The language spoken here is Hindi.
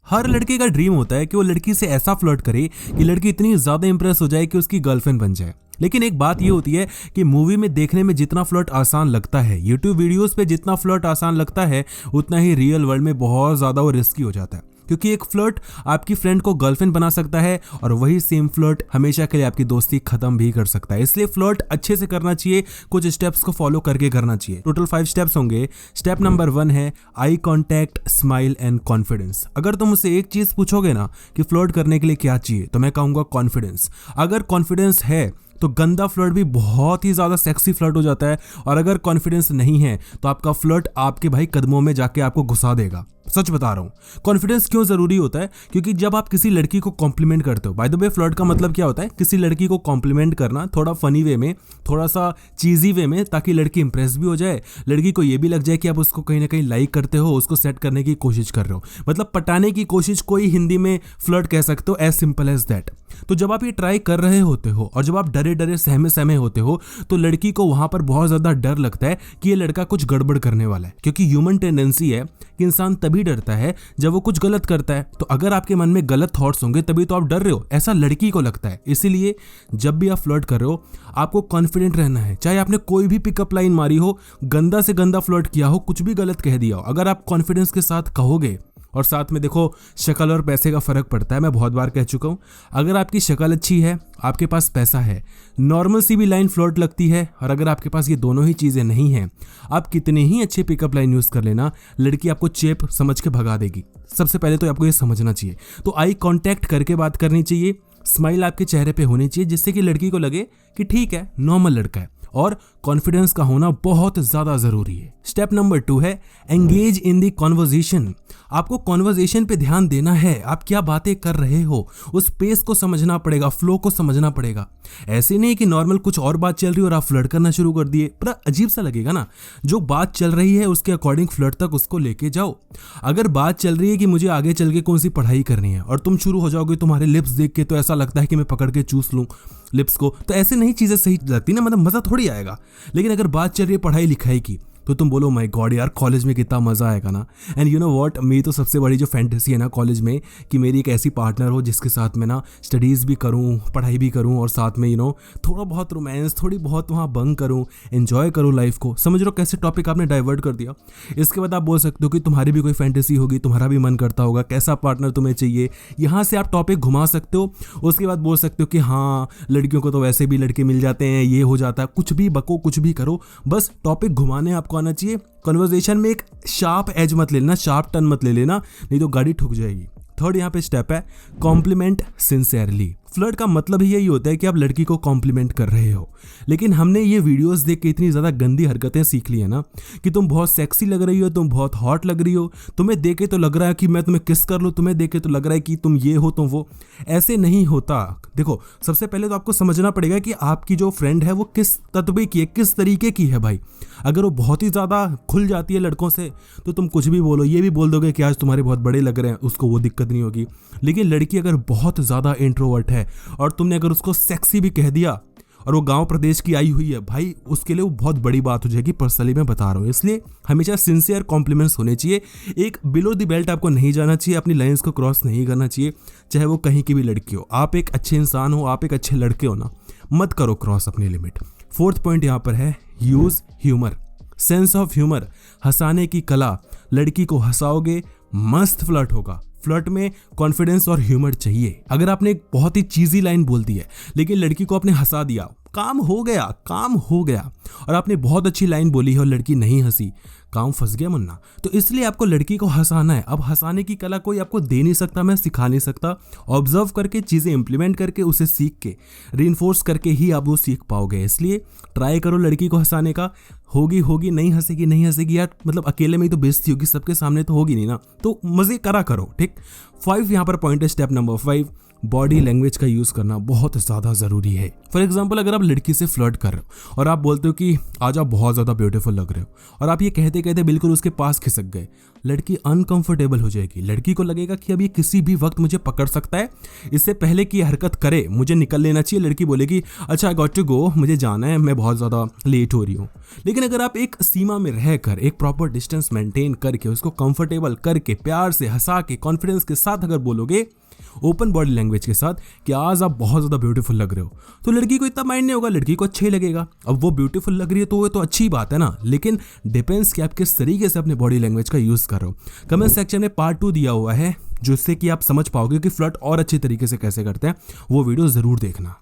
हर लड़के का ड्रीम होता है कि वो लड़की से ऐसा फ्लर्ट करे कि लड़की इतनी ज्यादा इंप्रेस हो जाए कि उसकी गर्लफ्रेंड बन जाए। लेकिन एक बात ये होती है कि मूवी में देखने में जितना फ्लर्ट आसान लगता है, यूट्यूब वीडियोस पे जितना फ्लर्ट आसान लगता है, उतना ही रियल वर्ल्ड में बहुत ज्यादा वो रिस्की हो जाता है। क्योंकि एक फ्लर्ट आपकी फ्रेंड को गर्लफ्रेंड बना सकता है और वही सेम फ्लर्ट हमेशा के लिए आपकी दोस्ती खत्म भी कर सकता है। इसलिए फ्लर्ट अच्छे से करना चाहिए, कुछ स्टेप्स को फॉलो करके करना चाहिए। टोटल 5 स्टेप्स होंगे। स्टेप नंबर 1 है eye contact, smile and confidence. अगर तुम मुझसे एक चीज पूछोगे ना कि फ्लर्ट करने के लिए क्या चाहिए, तो मैं कहूंगा कॉन्फिडेंस। अगर कॉन्फिडेंस है तो गंदा फ्लर्ट भी बहुत ही ज्यादा सेक्सी फ्लर्ट हो जाता है, और अगर कॉन्फिडेंस नहीं है तो आपका फ्लर्ट आपके भाई कदमों में जाके आपको घुसा देगा। सच बता रहा हूं। कॉन्फिडेंस क्यों जरूरी होता है? क्योंकि जब आप किसी लड़की को कॉम्प्लीमेंट करते हो, बाय द वे फ्लर्ट का मतलब क्या होता है? किसी लड़की को कॉम्प्लीमेंट करना, थोड़ा फनी वे में, थोड़ा सा चीजी वे में, ताकि लड़की इंप्रेस भी हो जाए, लड़की को ये भी लग जाए कि आप उसको कहीं ना कहीं लाइक करते हो, उसको सेट करने की कोशिश कर रहे हो, मतलब पटाने की कोशिश। कोई हिंदी में फ्लर्ट कह सकते हो, एज सिंपल एज दैट। तो जब आप ये ट्राई कर रहे होते हो और जब आप डरे डरे सहमे सहमे होते हो, तो लड़की को वहां पर बहुत ज्यादा डर लगता है कि ये लड़का कुछ गड़बड़ करने वाला है। क्योंकि ह्यूमन टेंडेंसी है कि इंसान तभी डरता है जब वो कुछ गलत करता है। तो अगर आपके मन में गलत थॉट्स होंगे तभी तो आप डर रहे हो, ऐसा लड़की को लगता है। इसीलिए जब भी आप फ्लर्ट कर रहे हो, आपको कॉन्फिडेंट रहना है। चाहे आपने कोई भी पिकअप लाइन मारी हो, गंदा से गंदा फ्लर्ट किया हो, कुछ भी गलत कह दिया हो, अगर आप कॉन्फिडेंस के साथ कहोगे, और साथ में देखो शक्ल और पैसे का फर्क पड़ता है, मैं बहुत बार कह चुका हूं। अगर आपकी शक्ल अच्छी है, आपके पास पैसा है, नॉर्मल सी भी लाइन फ्लर्ट लगती है, और अगर आपके पास ये दोनों ही चीजें नहीं हैं, आप कितने ही अच्छे पिकअप लाइन यूज कर लेना, लड़की आपको चेप समझ के भगा देगी। सबसे पहले तो आपको ये समझना चाहिए। तो आई कांटेक्ट करके बात करनी चाहिए, स्माइल आपके चेहरे पे होनी चाहिए, जिससे कि लड़की को लगे कि ठीक है, नॉर्मल लड़का है, और कॉन्फिडेंस का होना बहुत ज्यादा जरूरी है। स्टेप नंबर 2 है एंगेज इन द कॉन्वर्जेशन। आपको कॉन्वर्जेशन पे ध्यान देना है, आप क्या बातें कर रहे हो, उस पेस को समझना पड़ेगा, फ्लो को समझना पड़ेगा। ऐसे नहीं कि नॉर्मल कुछ और बात चल रही है और आप फ्लर्ट करना शुरू कर दिए, पर अजीब सा लगेगा ना। जो बात चल रही है उसके अकॉर्डिंग फ्लर्ट तक उसको लेके जाओ। अगर बात चल रही है कि मुझे आगे चल के कौन सी पढ़ाई करनी है, और तुम शुरू हो जाओगे तुम्हारे लिप्स देख के तो ऐसा लगता है कि मैं पकड़ के चूस लूं लिप्स को, तो ऐसे नहीं चीजें सही लगती ना, मतलब मजा थोड़ी आएगा। लेकिन अगर बात चल रही है पढ़ाई लिखाई की, तो तुम बोलो माय गॉड यार, कॉलेज में कितना मजा आएगा ना। एंड यू नो व्हाट, मेरी तो सबसे बड़ी जो फैंटेसी है ना कॉलेज में, कि मेरी एक ऐसी पार्टनर हो जिसके साथ मैं ना स्टडीज़ भी करूँ, पढ़ाई भी करूँ, और साथ में थोड़ा बहुत रोमांस, थोड़ी बहुत वहाँ बंक करूँ, एंजॉय करूँ लाइफ को। समझ लो कैसे टॉपिक आपने डाइवर्ट कर दिया। इसके बाद आप बोल सकते हो कि तुम्हारी भी कोई फैंटेसी होगी, तुम्हारा भी मन करता होगा, कैसा पार्टनर तुम्हें चाहिए, यहाँ से आप टॉपिक घुमा सकते हो। उसके बाद बोल सकते हो कि हाँ, लड़कियों को तो वैसे भी लड़के मिल जाते हैं, ये हो जाता है, कुछ भी बको, कुछ भी करो, बस टॉपिक घुमाने आपको आना चाहिए। कन्वर्सेशन में एक शार्प एज मत ले लेना, शार्प टर्न मत ले लेना, नहीं तो गाड़ी ठुक जाएगी। थर्ड यहाँ पे स्टेप है कॉम्प्लीमेंट सिंसियरली। फ्लर्ट का मतलब ही यही होता है कि आप लड़की को कॉम्प्लीमेंट कर रहे हो। लेकिन हमने ये वीडियोस देख के इतनी ज़्यादा गंदी हरकतें सीख ली है ना, कि तुम बहुत सेक्सी लग रही हो, तुम बहुत हॉट लग रही हो, तुम्हें देखे तो लग रहा है कि मैं तुम्हें किस कर लूँ, तुम्हें देखे तो लग रहा है कि तुम ये हो, तुम वो। ऐसे नहीं होता। देखो, सबसे पहले तो आपको समझना पड़ेगा कि आपकी जो फ्रेंड है वो किस तत्व की है, किस तरीके की है भाई। अगर वो बहुत ही ज़्यादा खुल जाती है लड़कों से, तो तुम कुछ भी बोलो, ये भी बोल दोगे कि आज तुम्हारे बहुत बड़े लग रहे हैं, उसको वो दिक्कत नहीं होगी। लेकिन लड़की अगर बहुत ज़्यादा इंट्रोवर्ट है और तुमने अगर उसको सेक्सी भी कह दिया, और वो गांव प्रदेश की आई हुई है भाई, उसके लिए वो बहुत बड़ी बात हो जाएगी। पर्सनली मैं बता रहा हूँ। इसलिए हमेशा सिंसियर कॉम्प्लीमेंट्स होने चाहिए। एक बिलो द बेल्ट आपको नहीं जाना चाहिए, अपनी लाइंस को क्रॉस नहीं करना चाहिए, चाहे वो कहीं की भी लड़की हो। आप एक अच्छे इंसान हो, आप एक अच्छे लड़के हो ना, मत करो क्रॉस अपनी लिमिट। फोर्थ पॉइंट यहाँ पर है use humour, sense of humour, हंसाने की कला। लड़की को हंसाओगे, मस्त फ्लर्ट होगा। फ्लर्ट में कॉन्फिडेंस और ह्यूमर चाहिए। अगर आपने एक बहुत ही चीजी लाइन बोल दी है, लेकिन लड़की को आपने हंसा दिया, काम हो गया, काम हो गया। और आपने बहुत अच्छी लाइन बोली है और लड़की नहीं हंसी, काम फंस गया मुन्ना। तो इसलिए आपको लड़की को हंसाना है। अब हंसाने की कला कोई आपको दे नहीं सकता, मैं सिखा नहीं सकता। ऑब्जर्व करके, चीज़ें इंप्लीमेंट करके, उसे सीख के, रीइंफोर्स करके ही आप वो सीख पाओगे। इसलिए ट्राई करो लड़की को हंसाने का। होगी, नहीं हंसेगी, नहीं हंसेगी यार, मतलब अकेले में ही तो बेइज्जती होगी, सबके सामने तो होगी नहीं ना, तो मजे करा करो। ठीक। 5 यहाँ पर पॉइंट है, स्टेप नंबर 5, बॉडी लैंग्वेज का यूज करना बहुत ज़्यादा ज़रूरी है। फॉर एग्जाम्पल, अगर आप लड़की से फ्लर्ट कर रहे हो और आप बोलते हो कि आज आप बहुत ज़्यादा ब्यूटीफुल लग रहे हो, और आप ये कहते कहते बिल्कुल उसके पास खिसक गए, लड़की अनकंफर्टेबल हो जाएगी, लड़की को लगेगा कि अब ये किसी भी वक्त मुझे पकड़ सकता है, इससे पहले कि ये हरकत करे मुझे निकल लेना चाहिए। लड़की बोलेगी अच्छा आई गॉट टू गो, मुझे जाना है, मैं बहुत ज़्यादा लेट हो रही हूँ। लेकिन अगर आप एक सीमा में रहकर एक प्रॉपर डिस्टेंस मेंटेन करके उसको कंफर्टेबल करके प्यार से हंसा के कॉन्फिडेंस के साथ अगर बोलोगे, ओपन बॉडी लैंग्वेज के साथ कि आज आप बहुत ज़्यादा ब्यूटीफुल लग रहे हो, तो लड़की को इतना माइंड नहीं होगा, लड़की को अच्छा ही लगेगा। अब वो ब्यूटीफुल लग रही है तो वो तो अच्छी बात है ना, लेकिन डिपेंड्स कि आप किस तरीके से अपने बॉडी लैंग्वेज का यूज़ कर रहे हो। कमेंट सेक्शन में पार्ट 2 दिया हुआ है जिससे कि आप समझ पाओगे कि फ्लर्ट और अच्छे तरीके से कैसे करते हैं, वो वीडियो ज़रूर देखना।